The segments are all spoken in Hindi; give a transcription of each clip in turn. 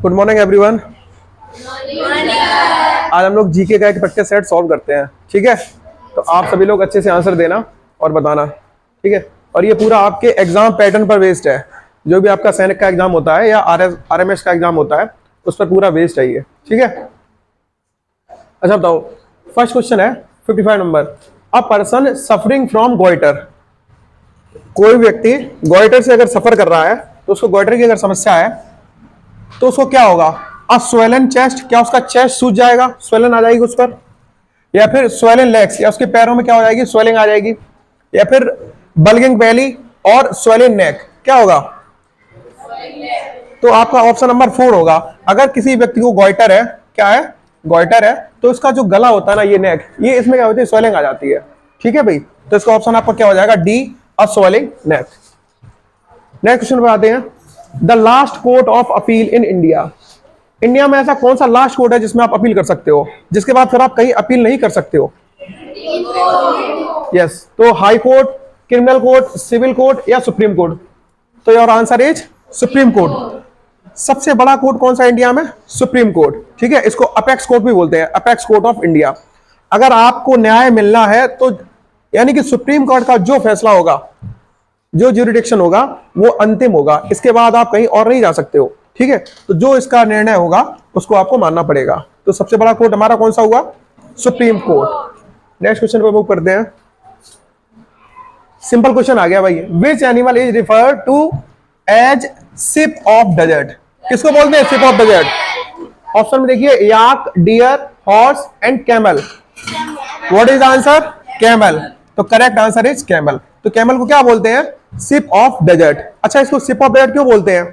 Good morning everyone. आज हम लोग जीके का एक प्रैक्टिस सेट सॉल्व करते हैं, ठीक है। तो आप सभी लोग अच्छे से आंसर देना और बताना, ठीक है। और ये पूरा आपके एग्जाम पैटर्न पर बेस्ड है। जो भी आपका सैनिक का एग्जाम होता है या आरएमएस का एग्जाम होता है उस पर पूरा बेस्ड है ये, ठीक है। अच्छा बताओ, फर्स्ट क्वेश्चन है 55 number. A person suffering from goitre. कोई व्यक्ति गोइटर से अगर सफर कर रहा है तो उसको गोइटर की अगर समस्या है तो उसको क्या होगा? अ स्वेलन चेस्ट, क्या उसका चेस्ट सूज जाएगा, स्वेलन आ जाएगी उस पर। या फिर स्वेलन लेग्स, या उसके पैरों में क्या हो जाएगी? स्वेलिंग आ जाएगी। या फिर बल्गिंग बेली और स्वेलिन नेक, क्या होगा? तो आपका ऑप्शन नंबर 4 होगा। अगर किसी व्यक्ति को गोइटर है, क्या है? गोइटर है, तो इसका जो गला होता है ना, ये नेक, ये इसमें क्या होती है? स्वेलिंग आ जाती है, ठीक है भाई। तो इसका ऑप्शन आपका क्या हो जाएगा? डी, अ स्वेलिंग नेक। नेक्स्ट क्वेश्चन पे आते हैं। The last court of appeal in India. India में ऐसा कौन सा लास्ट कोर्ट है जिसमें आप अपील कर सकते हो, जिसके बाद फिर आप कहीं अपील नहीं कर सकते हो? यस, तो high court, criminal court, civil court या सुप्रीम कोर्ट? तो your answer is supreme court. सबसे बड़ा कोर्ट कौन सा इंडिया में? सुप्रीम कोर्ट, ठीक है। इसको अपेक्स कोर्ट भी बोलते हैं, अपेक्स कोर्ट ऑफ इंडिया। अगर आपको न्याय मिलना है तो यानी कि सुप्रीम कोर्ट का जो फैसला होगा, जो ज्यूरिडिक्शन होगा, वो अंतिम होगा। इसके बाद आप कहीं और नहीं जा सकते हो, ठीक है। तो जो इसका निर्णय होगा उसको आपको मानना पड़ेगा। तो सबसे बड़ा कोर्ट हमारा कौन सा हुआ? Supreme court. नेक्स्ट क्वेश्चन पे मूव करते हैं। सिंपल क्वेश्चन आ गया भाई। Which animal is refer to as ship of desert? किसको बोलते हैं सिप ऑफ डेजर्ट? ऑप्शन में देखिए, yak, deer, horse and camel. What is answer? Camel. तो करेक्ट आंसर इज कैमल। तो कैमल को क्या बोलते हैं? Ship of desert. अच्छा, इसको सिप ऑफ डेजर्ट क्यों बोलते हैं?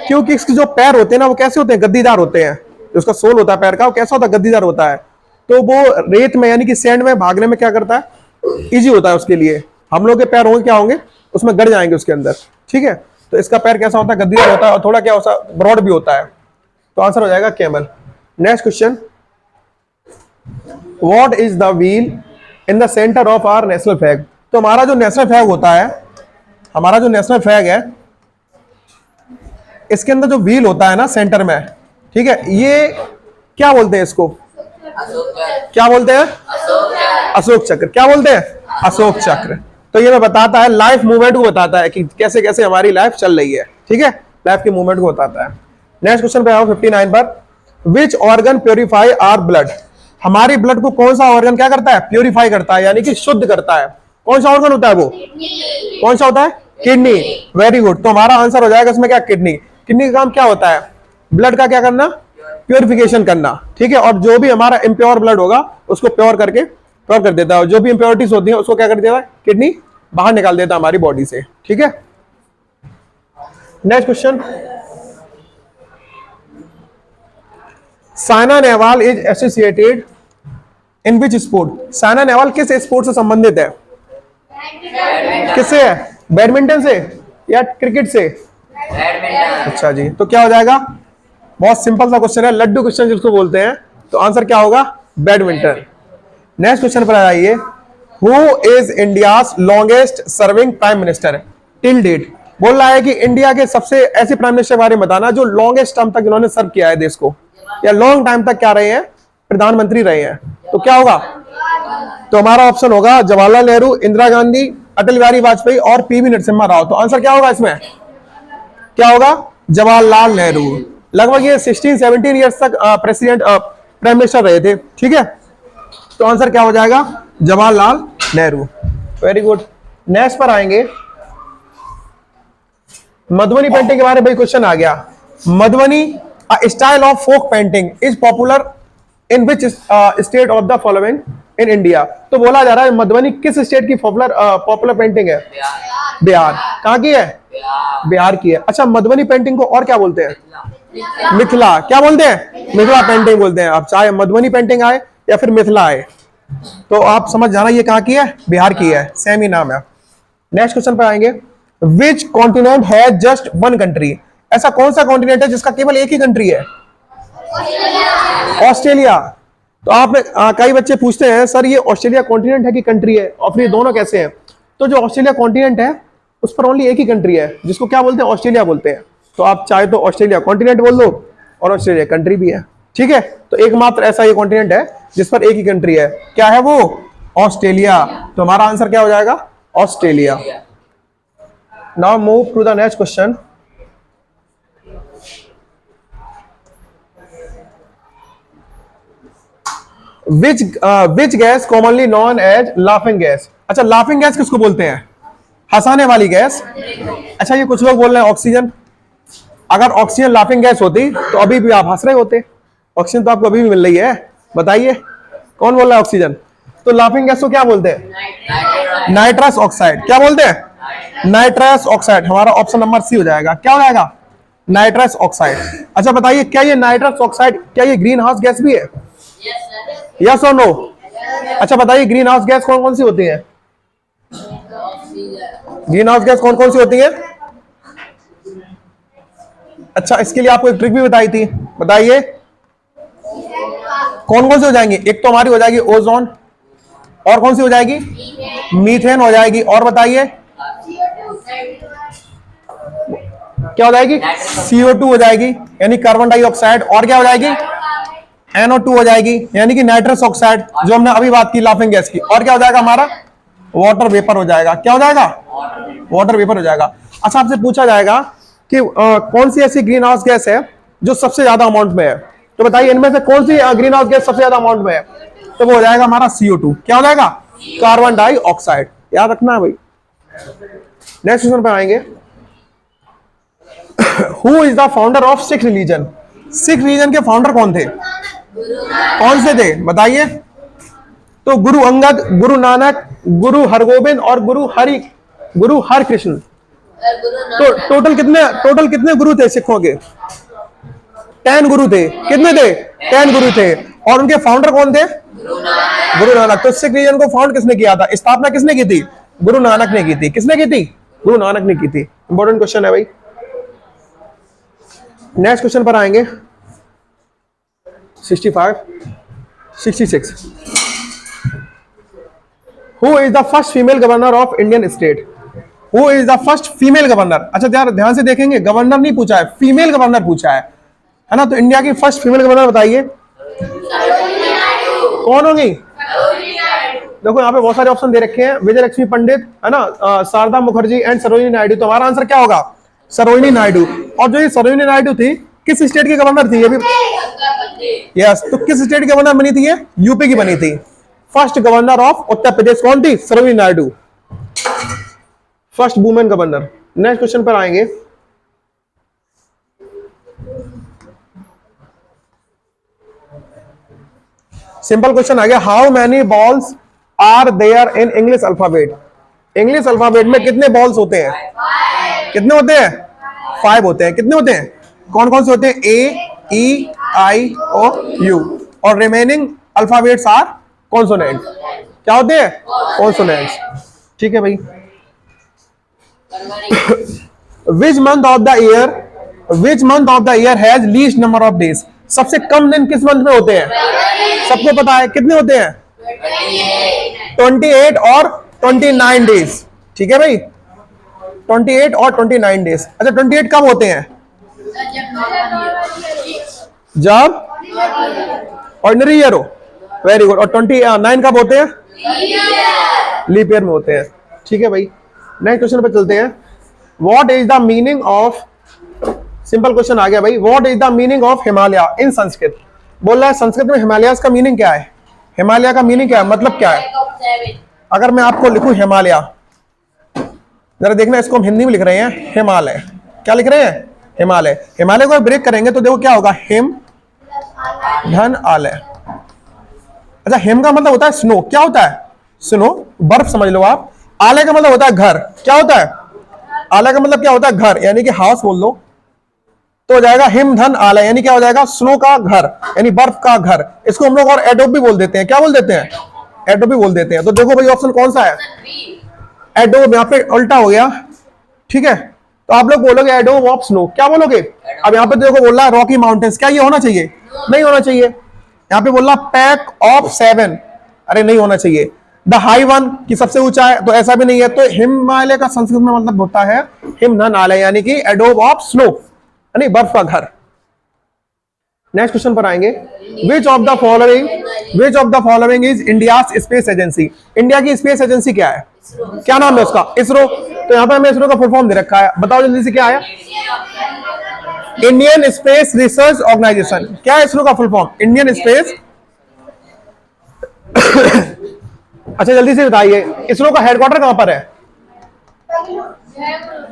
क्योंकि इसके जो पैर होते हैं ना, वो कैसे होते हैं? गद्दीदार होते हैं। जो उसका सोल होता है पैर का, वो कैसा होता है? गद्दीदार होता है। तो वो रेत में यानी कि सैंड में भागने में क्या करता है? इजी होता है उसके लिए। हम लोग के पैर होंगे, क्या होंगे? उसमें गड़ जाएंगे उसके अंदर, ठीक है। तो इसका पैर कैसा होता है? गद्दीदार होता है और थोड़ा क्या होता है? ब्रॉड भी होता है। तो आंसर हो जाएगा camel. Next question. What is the wheel in the centre of our national flag? तो हमारा जो नेशनल फ्लैग होता है, हमारा जो नेशनल फ्लैग है, इसके अंदर जो व्हील होता है ना सेंटर में, ठीक है, ये क्या बोलते हैं इसको? क्या बोलते हैं? अशोक चक्र। क्या बोलते हैं? अशोक चक्र। तो ये मैं बताता है, लाइफ मूवमेंट को बताता है कि कैसे कैसे हमारी लाइफ चल रही है, ठीक है। लाइफ की मूवमेंट को बताता है। नेक्स्ट क्वेश्चन पे आओ 59 पर। Which organ purify our blood? हमारी ब्लड को कौन सा ऑर्गन क्या करता है? प्योरीफाई करता है, यानी कि शुद्ध करता है। कौन सा ऑर्गन होता है वो? कौन सा होता है? किडनी। Very good. तो हमारा आंसर हो जाएगा इसमें क्या? किडनी। किडनी का काम क्या होता है? ब्लड का क्या करना? प्योरिफिकेशन करना, ठीक है। और जो भी हमारा इम्प्योर ब्लड होगा उसको प्योर कर देता है। जो भी इम्प्योरिटीज होती है उसको क्या कर देता है? किडनी बाहर निकाल देता है हमारी बॉडी से, ठीक है। Next question. Saina Nehwal is associated in which sport? Saina Nehwal किस स्पोर्ट से संबंधित है? किससे है? बैडमिंटन से या क्रिकेट से? अच्छा जी, तो क्या हो जाएगा? बहुत सिंपल सा क्वेश्चन है, लड्डू क्वेश्चन जिसको बोलते हैं। तो आंसर क्या होगा? बैडमिंटन। नेक्स्ट क्वेश्चन पर आइए। Who is India's longest serving prime minister till date? बोल रहा है कि इंडिया के सबसे ऐसे प्राइम मिनिस्टर के बारे में बताना जो लॉन्गेस्ट टाइम तक इन्होंने सर्व किया है देश को, या लॉन्ग टाइम तक क्या रहे हैं? प्रधानमंत्री रहे हैं। तो क्या होगा? तो हमारा ऑप्शन होगा जवाहरलाल नेहरू, इंदिरा गांधी, अटल बिहारी वाजपेयी और पीवी नरसिम्हा राव। तो आंसर क्या होगा इसमें? क्या होगा? जवाहरलाल नेहरू। लगभग ये 16-17 ईयर्स तक प्रेसिडेंट प्राइम मिनिस्टर रहे थे, ठीक है। तो आंसर क्या हो जाएगा? Jawaharlal Nehru. Very good. Next पर आएंगे। मधुबनी पेंटिंग के बारे में क्वेश्चन आ गया। Madhubani style of folk painting is popular in which state of the following in India? तो बोला जा रहा है मधुबनी किस स्टेट की पॉपुलर पेंटिंग है? बिहार। कहाँ की है? बिहार की है। अच्छा, मधुबनी पेंटिंग को और क्या बोलते हैं? मिथिला। क्या बोलते हैं? मिथिला पेंटिंग बोलते हैं। अब चाहे मधुबनी पेंटिंग आए या फिर मिथिला आए, तो आप समझ जाना ये कहाँ की है? बिहार की है। सेम ही नाम है। नेक्स्ट क्वेश्चन पर आएंगे। विच कॉन्टिनेंट है जस्ट वन कंट्री? ऐसा कौन सा कॉन्टिनेंट है जिसका केवल एक ही कंट्री है? ऑस्ट्रेलिया। तो आप कई बच्चे पूछते हैं सर ये ऑस्ट्रेलिया कॉन्टिनेंट है कि कंट्री है, और फिर दोनों कैसे हैं? तो जो ऑस्ट्रेलिया कॉन्टिनेंट है उस पर ओनली एक ही कंट्री है जिसको क्या बोलते हैं? ऑस्ट्रेलिया बोलते हैं। तो आप चाहे तो ऑस्ट्रेलिया कॉन्टिनेंट बोल दो और ऑस्ट्रेलिया कंट्री भी है, ठीक है। तो एकमात्र ऐसा ये कॉन्टिनेंट है जिस पर एक ही कंट्री है, क्या है वो? ऑस्ट्रेलिया। तो हमारा आंसर क्या हो जाएगा? Australia. Now move to the next question. Which gas commonly known as laughing gas? अच्छा, लाफिंग गैस किसको बोलते हैं? हंसाने वाली गैस। अच्छा, ये कुछ लोग बोल रहे हैं ऑक्सीजन। अगर ऑक्सीजन लाफिंग गैस होती तो अभी भी आप हंस रहे होते। ऑक्सीजन तो आपको अभी भी मिल रही है, बताइए कौन बोल रहा है ऑक्सीजन? तो लाफिंग गैस को क्या बोलते हैं? Nitrous oxide. क्या बोलते हैं? Nitrous oxide. हमारा ऑप्शन नंबर सी हो जाएगा। क्या हो जाएगा? Nitrous oxide. अच्छा बताइए, क्या ये नाइट्रस ऑक्साइड क्या ये ग्रीन हाउस गैस भी है? यस और नो? अच्छा बताइए, ग्रीन हाउस गैस कौन कौन सी होती है? ग्रीन हाउस गैस कौन कौन सी होती है? अच्छा, इसके लिए आपको एक ट्रिक भी बताई थी, बताइए कौन कौन सी हो जाएंगी? एक तो हमारी हो जाएगी ओजोन, और कौन सी हो जाएगी? मीथेन हो जाएगी, और बताइए क्या हो जाएगी? CO2 हो जाएगी यानी कार्बन डाइऑक्साइड, और क्या हो जाएगी? NO2 हो जाएगी यानी कि नाइट्रस ऑक्साइड, जो हमने अभी बात की लाफिंग गैस की। और क्या हो जाएगा हमारा? वाटर वेपर हो जाएगा। क्या हो जाएगा? वाटर वेपर हो जाएगा। अच्छा, आपसे पूछा जाएगा कि कौन सी ऐसी ग्रीन हाउस गैस है जो सबसे ज्यादा अमाउंट में है? तो बताइए इनमें से कौन सी ग्रीन हाउस गैस सबसे ज्यादा अमाउंट में है? तो वो हो जाएगा हमारा CO2। क्या हो जाएगा? Carbon dioxide. याद रखना है भाई। नेक्स्ट क्वेश्चन पे आएंगे। Who is the founder of Sikh religion? Sikh religion के फाउंडर कौन थे? कौन से थे बताइए? तो गुरु अंगद, गुरु नानक, गुरु हरगोबिंद और गुरु हर कृष्ण। तो टोटल कितने गुरु थे सिखों के? 10 गुरु थे। कितने थे? 10 गुरु थे। और उनके फाउंडर कौन थे? गुरु नानक। तो सिख रिलीजन को फाउंड किसने किया था? स्थापना किसने की थी? गुरु नानक ने की थी। किसने की थी? गुरु नानक ने की थी। इंपॉर्टेंट क्वेश्चन है भाई। नेक्स्ट क्वेश्चन पर आएंगे। 65, 66। Who is the first female governor of Indian state? Who is the first female governor? अच्छा ध्यान से देखेंगे, गवर्नर नहीं पूछा है, फीमेल गवर्नर पूछा है ना। तो इंडिया की फर्स्ट फीमेल गवर्नर बताइए कौन होगी? देखो यहाँ पे बहुत सारे ऑप्शन दे रखे हैं, विजय लक्ष्मी पंडित, है ना, शारदा मुखर्जी एंड सरोजिनी नायडू। तो हमारा आंसर क्या होगा? सरोजिनी नायडू। और जो ये सरोजिनी नायडू थी, किस स्टेट की गवर्नर थी ये भी? यस। तो किस स्टेट की गवर्नर बनी थी ये? यूपी की बनी थी। First governor of Uttar Pradesh कौन थी? Sarojini Naidu, first women governor. Next question पर आएंगे। सिंपल क्वेश्चन आ गया। How many vowels are there in English alphabet? English alphabet में कितने बॉल्स होते हैं? कितने होते हैं? 5 होते हैं। कितने होते हैं? कौन कौन से होते हैं? A, E, I, O, U। और रिमेनिंग अल्फाबेट्स आर कॉन्सोनेंट। क्या होते हैं? कॉन्सोनेंट्स। ठीक है भाई। Which month of the year has least number of days? सबसे कम दिन किस मंथ में होते हैं? सबको पता है कितने होते हैं? 28 और 29 डेज। ठीक है भाई, 28 और 29 डेज। अच्छा 28 कब होते हैं? जब ऑर्डिनरी ईयर हो। Very good. और 29 कब होते हैं? लीप ईयर में होते हैं। ठीक है भाई। नेक्स्ट क्वेश्चन पे चलते हैं। What is the meaning of, simple question आ गया भाई, what is the meaning of Himalaya in Sanskrit? बोल रहा है संस्कृत में हिमालय का मीनिंग क्या है? हिमालय का मीनिंग क्या है, मतलब क्या है? अगर मैं आपको लिखूं हिमालय, जरा देखना, इसको हम हिंदी में लिख रहे हैं हिमालय। क्या लिख रहे हैं? हिमालय। हिमालय को ब्रेक करेंगे तो देखो क्या होगा? हिम धन आलय। अच्छा, हिम का मतलब होता है स्नो। क्या होता है? स्नो, बर्फ समझ लो आप। आलय का मतलब होता है घर। क्या होता है? आलय का मतलब क्या होता है? घर, यानी कि हाउस बोल लो तो हो जाएगा हिम धन आलय, यानी क्या हो जाएगा? स्नो का घर, यानी बर्फ का घर। इसको हम लोग और एडोब भी बोल देते हैं। क्या बोल देते हैं? एडोब भी बोल देते हैं। तो देखो भाई ऑप्शन कौन सा है? एडोब। यहाँ पे उल्टा हो गया। ठीक है, तो आप लोग बोलोगे एडोब ऑफ स्नो। क्या बोलोगे? अब यहाँ पे देखो बोल रहा है रॉकी माउंटेन्स। क्या ये होना चाहिए? नहीं होना चाहिए। यहाँ पे बोल रहा पैक ऑफ 7, अरे नहीं होना चाहिए। द हाई वन की सबसे ऊंचा है, तो ऐसा भी नहीं है। तो हिमालय का संस्कृत में मतलब होता है हिमधन आलय, यानी कि एडोब ऑफ स्नो। नहीं, बर्फ का घर। नेक्स्ट क्वेश्चन पर आएंगे, which of the following is India space agency. India की स्पेस एजेंसी क्या है, क्या नाम है उसका? इसरो। तो यहाँ पे हमें इसरो का फुल फॉर्म दे रखा है, बताओ जल्दी से क्या आया? Indian space research organisation. क्या है इसरो का फुल फॉर्म? इंडियन स्पेस अच्छा जल्दी से बताइए, इसरो का हेडक्वार्टर कहां पर है?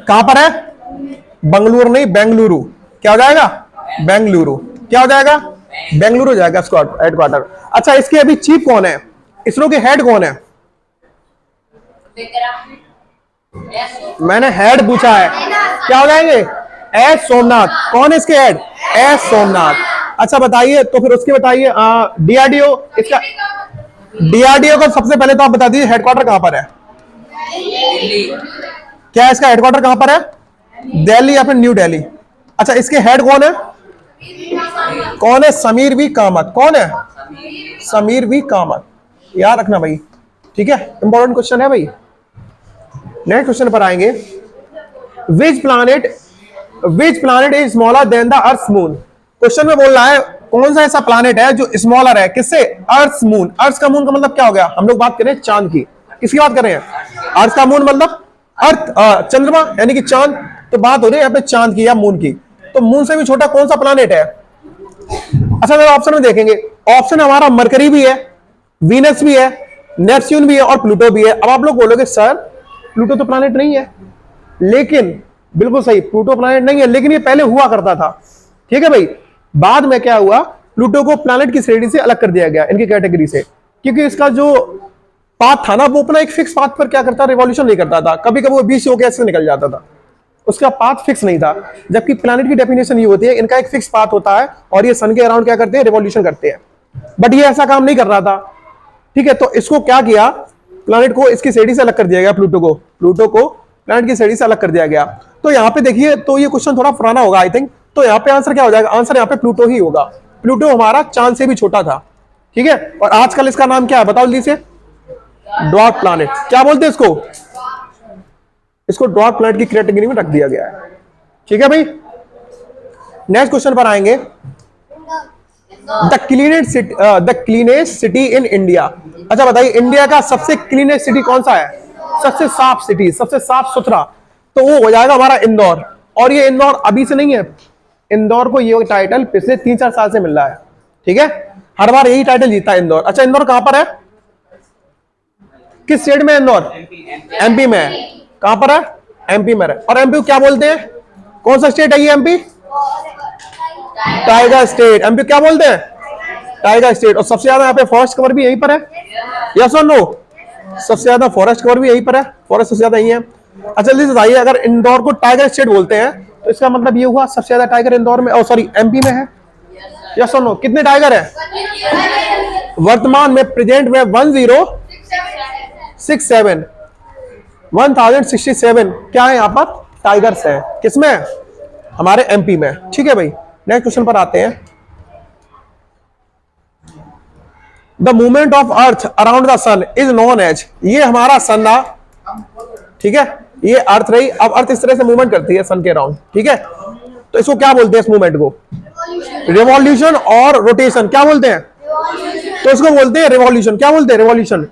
कहां पर है? बंगलुरु नहीं, बेंगलुरु। क्या हो जाएगा? बेंगलुरु। क्या हो जाएगा? बेंगलुरु हो जाएगा इसका हेडक्वार्टर। अच्छा, इसके अभी चीफ कौन है? इसरो के हेड कौन है? मैंने हेड पूछा है, क्या हो जाएंगे? एस सोमनाथ। कौन है इसके हेड? एस सोमनाथ। अच्छा बताइए, तो फिर उसके बताइए डीआरडीओ। इसका डीआरडीओ का सबसे पहले तो आप बता दीजिए हेडक्वार्टर कहां पर है? क्या इसका हेडक्वार्टर कहां पर है? दिल्ली या फिर न्यू दिल्ली? अच्छा, इसके हेड कौन है? कौन है? समीर वी कामत। कौन है? समीर वी कामत। याद रखना भाई, ठीक है, इंपॉर्टेंट क्वेश्चन है भाई। नेक्स्ट क्वेश्चन पर आएंगे, which planet is smaller than the earth moon. Question में बोल रहा है कौन सा ऐसा प्लानेट है जो स्मॉलर है, किससे? Earth moon. अर्थ का मून का मतलब क्या हो गया? हम लोग बात करें चांद की। किसकी बात कर रहे हैं? अर्थ का मून मतलब अर्थ, चंद्रमा यानी कि चांद। तो बात हो रही है यहाँ पे चांद की या मून की। तो मून से भी छोटा कौन सा प्लानेट है? अच्छा, अगर ऑप्शन में देखेंगे, ऑप्शन हमारा मरकरी भी है, वीनस भी है, नेपच्यून भी है और प्लूटो भी है। अब आप लोग बोलोगे सर प्लूटो तो प्लैनेट नहीं है, लेकिन बिल्कुल सही, प्लूटो प्लैनेट नहीं है, लेकिन ये पहले हुआ करता था। ठीक है भाई, बाद में क्या हुआ, प्लूटो को प्लैनेट की श्रेणी से अलग कर दिया गया, इनकी कैटेगरी से, क्योंकि इसका जो पाथ था ना, वो अपना एक फिक्स पाथ पर क्या करता, रिवॉल्यूशन नहीं करता था, कभी कभी वो बीच होकर ऐसे निकल जाता था, उसका पाथ फिक्स नहीं था। जबकि प्लैनेट की डेफिनेशन ये होती है, इनका एक फिक्स पाथ होता है और ये सन के अराउंड क्या करते हैं, रिवॉल्यूशन करते हैं। बट ये ऐसा काम नहीं कर रहा था। ठीक है, तो इसको क्या किया, प्लैनेट को इसकी श्रेणी से अलग कर दिया गया, प्लूटो को प्लैनेट की श्रेणी से अलग कर दिया गया। तो यहाँ पे देखिए, तो ये क्वेश्चन थोड़ा पुराना होगा आई थिंक, तो यहाँ पे आंसर क्या हो जाएगा, आंसर यहाँ पे प्लूटो ही होगा। प्लूटो हमारा चांद से भी छोटा था। ठीक है, और आजकल इसका नाम क्या है बताओ जल्दी से, ड्वार्फ प्लैनेट। क्या बोलते हैं इसको ड्वार्फ प्लैनेट की कैटेगरी में रख दिया गया है। ठीक है भाई, नेक्स्ट क्वेश्चन पर आएंगे, the cleanest city in India. अच्छा बताइए, इंडिया का सबसे क्लीनेस्ट सिटी कौन सा है, सबसे साफ सिटी, सबसे साफ सुथरा, तो वो हो जाएगा हमारा इंदौर। और ये इंदौर अभी से नहीं है, इंदौर को ये टाइटल पिछले 3-4 साल से मिल रहा है। ठीक है, हर बार यही टाइटल जीता है इंदौर। अच्छा, इंदौर कहां पर है, किस स्टेट में इंदौर, एमपी में है। कहां पर है, एमपी में है। और एमपी को क्या बोलते हैं, कौन सा स्टेट है ये, एमपी टाइगर स्टेट। एमपी क्या बोलते हैं, टाइगर स्टेट। और सबसे ज्यादा यहाँ पे फॉरेस्ट कवर भी यहीं पर है, यस और नो, सबसे ज्यादा फॉरेस्ट कवर भी यहीं पर है, फॉरेस्ट सबसे ज्यादा यहीं है। अच्छा जल्दी से बताइए, अगर इंदौर को टाइगर स्टेट बोलते हैं तो इसका मतलब ये हुआ सबसे ज्यादा टाइगर इंदौर में, सॉरी एमपी में है, यस और नो। कितने टाइगर है वर्तमान में, प्रेजेंट में 1067 क्या है यहाँ पर, टाइगर्स है। किसमें, हमारे एमपी में। ठीक है भाई, नेक्स्ट क्वेश्चन पर आते हैं, the movement of earth around the sun is known as. ये हमारा सन था, ठीक है, ये अर्थ रही, अब अर्थ इस तरह से मूवमेंट करती है सन के अराउंड। ठीक है, तो इसको क्या बोलते हैं, इस मूवमेंट को रिवॉल्यूशन और रोटेशन। क्या बोलते हैं, तो इसको बोलते हैं रिवॉल्यूशन। क्या बोलते हैं, रिवॉल्यूशन।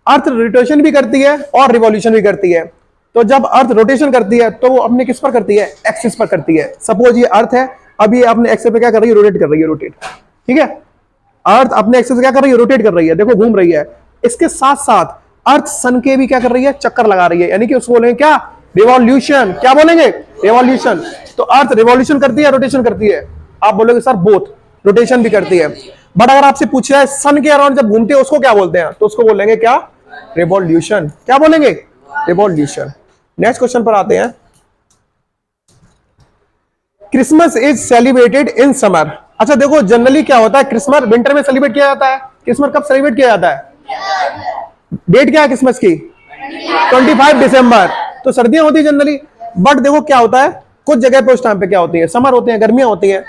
अर्थ रोटेशन भी करती है और रिवॉल्यूशन भी करती है। तो जब अर्थ रोटेशन करती है तो वो अपने किस पर करती है, एक्सिस पर करती है। सपोज ये अर्थ है, अब ये अपने एक्सिस पे क्या कर रही है, रोटेट कर रही है, रोटेट। ठीक है, अर्थ अपने एक्सिस क्या कर रही है, रोटेट कर रही है, देखो घूम रही है। इसके साथ साथ अर्थ सन के भी क्या कर रही है, चक्कर लगा रही है, यानी कि उसको बोलेंगे क्या, रिवॉल्यूशन। क्या बोलेंगे, रिवॉल्यूशन। तो अर्थ रिवॉल्यूशन करती है, रोटेशन करती है। आप बोलोगे सर बोथ, रोटेशन भी करती है। बट अगर आपसे पूछ रहा है सन के अराउंड जब घूमते हैं उसको क्या बोलते हैं, तो उसको बोलेंगे क्या, रिवॉल्यूशन। क्या बोलेंगे, रिवॉल्यूशन। नेक्स्ट क्वेश्चन पर आते हैं, Christmas is celebrated in summer. अच्छा देखो, जनरली क्या होता है, क्रिसमस विंटर में सेलिब्रेट किया जाता है। क्रिसमस कब सेलिब्रेट किया जाता है, डेट क्या है क्रिसमस की, 25 दिसंबर। तो सर्दियां होती है जनरली। बट देखो क्या होता है, कुछ जगह पे उस टाइम पे क्या होती है, समर होते हैं, गर्मियां होती हैं।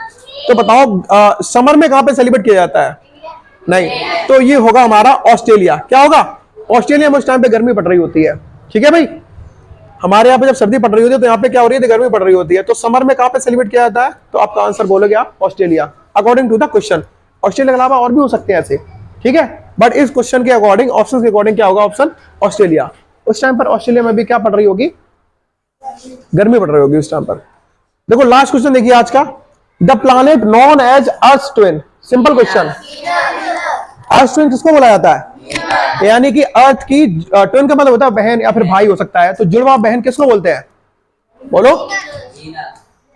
तो बताओ समर में कहां पे सेलिब्रेट किया जाता है, नहीं, तो ये होगा हमारा ऑस्ट्रेलिया। क्या होगा, ऑस्ट्रेलिया में उस टाइम पे गर्मी पड़ रही होती है। ठीक है भाई, हमारे यहाँ पे जब सर्दी पड़ रही होती है तो यहाँ पे क्या हो रही है, गर्मी पड़ रही होती है। तो समर में कहाँ पे सेलिब्रेट किया जाता है? तो आपका आंसर बोलोगे आप Australia, according to the question. Australia के अलावा और भी हो सकते हैं ऐसे, ठीक है, बट इस क्वेश्चन के अकॉर्डिंग, ऑप्शन के अकॉर्डिंग क्या होगा? Option Australia. उस टाइम पर ऑस्ट्रेलिया में भी क्या पड़ रही होगी? गर्मी पड़ रही होगी उस टाइम पर। देखो लास्ट क्वेश्चन देखिए आज का, the planet known as earth twin, simple question. Earth twin किसको बोला जाता है? यानी कि अर्थ की ट्विन का मतलब होता है बहन या फिर भाई हो सकता है, तो जुड़वा बहन किसको बोलते हैं? बोलो।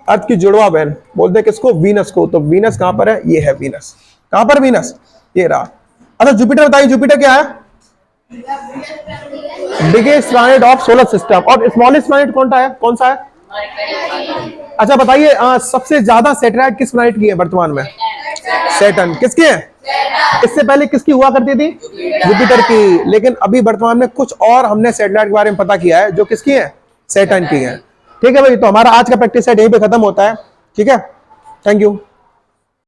अर्थ की जुड़वा बहन बोलते हैं किसको? वीनस को। तो वीनस कहां पर है? ये है वीनस। कहां पर वीनस? ये रहा। अच्छा जुपिटर बताइए, जुपिटर क्या है? Biggest planet of solar system. और स्मॉलेस्ट प्लैनेट कौन सा है? अच्छा बताइए, सबसे ज्यादा सैटेलाइट किस प्लैनेट की है वर्तमान में? सैटर्न। किसकी है? इससे पहले किसकी हुआ करती थी? जुपिटर की। लेकिन अभी वर्तमान में कुछ और हमने सैटेलाइट के बारे में पता किया है जो किसकी है? सैटर्न की है। ठीक है भाई, तो हमारा आज का प्रैक्टिस सेट यहीं पे खत्म होता है। ठीक है, थैंक यू।